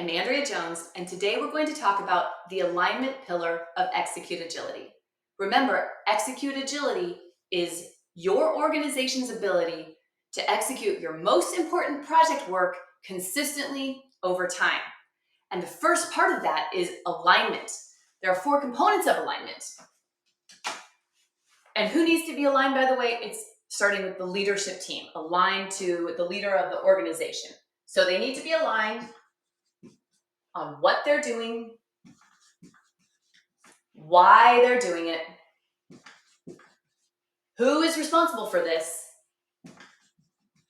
I'm Andrea Jones, and today we're going to talk about the alignment pillar of execute agility. Remember, execute agility is your organization's ability to execute your most important project work consistently over time. And the first part of that is alignment. There are 4 components of alignment. And who needs to be aligned, by the way? It's starting with the leadership team, aligned to the leader of the organization. So they need to be aligned on what they're doing, why they're doing it, who is responsible for this,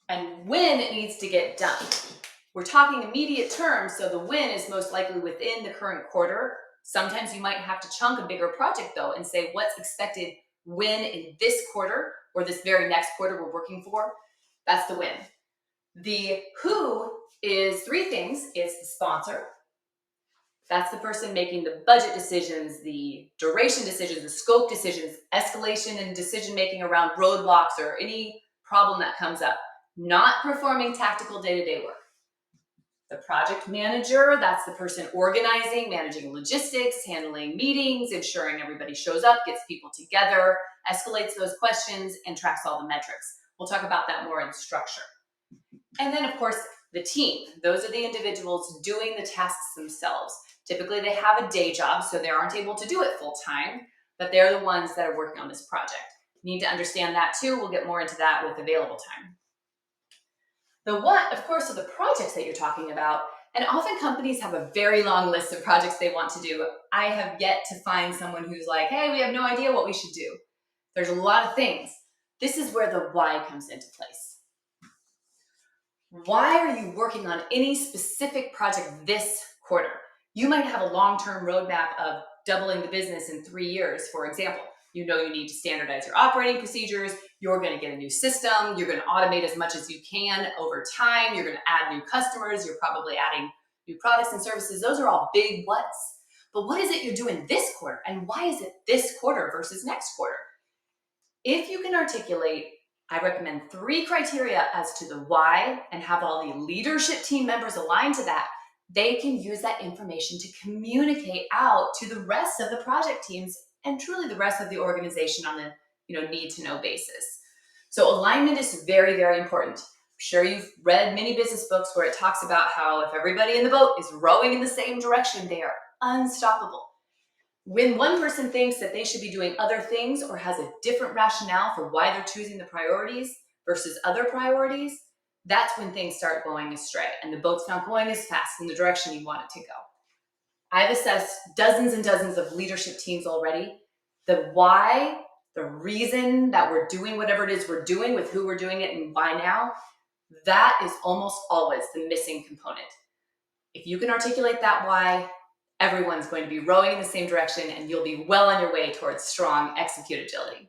and when it needs to get done. We're talking immediate terms, so the when is most likely within the current quarter. Sometimes you might have to chunk a bigger project though and say what's expected when in this quarter or this very next quarter we're working for. That's the when. The who is 3 things. It's the sponsor. That's the person making the budget decisions, the duration decisions, the scope decisions, escalation and decision making around roadblocks or any problem that comes up, not performing tactical day-to-day work. The project manager, that's the person organizing, managing logistics, handling meetings, ensuring everybody shows up, gets people together, escalates those questions, and tracks all the metrics. We'll talk about that more in structure. And then, of course, the team. Those are the individuals doing the tasks themselves. Typically, they have a day job, so they aren't able to do it full time, but they're the ones that are working on this project. You need to understand that too. We'll get more into that with available time. The what, of course, are the projects that you're talking about. And often companies have a very long list of projects they want to do. I have yet to find someone who's like, hey, we have no idea what we should do. There's a lot of things. This is where the why comes into place. Why are you working on any specific project this quarter? You might have a long-term roadmap of doubling the business in 3 years, for example. You know you need to standardize your operating procedures. You're going to get a new system. You're going to automate as much as you can over time. You're going to add new customers. You're probably adding new products and services. Those are all big whats. But what is it you're doing this quarter? And why is it this quarter versus next quarter? If you can articulate, I recommend 3 criteria as to the why and have all the leadership team members aligned to that, they can use that information to communicate out to the rest of the project teams and truly the rest of the organization on a need to know basis. So alignment is very, very important. I'm sure you've read many business books where it talks about how if everybody in the boat is rowing in the same direction, they are unstoppable. When one person thinks that they should be doing other things or has a different rationale for why they're choosing the priorities versus other priorities, that's when things start going astray and the boat's not going as fast in the direction you want it to go. I've assessed dozens and dozens of leadership teams already. The why, the reason that we're doing whatever it is we're doing with who we're doing it and why now, that is almost always the missing component. If you can articulate that why, everyone's going to be rowing in the same direction and you'll be well on your way towards strong execute agility.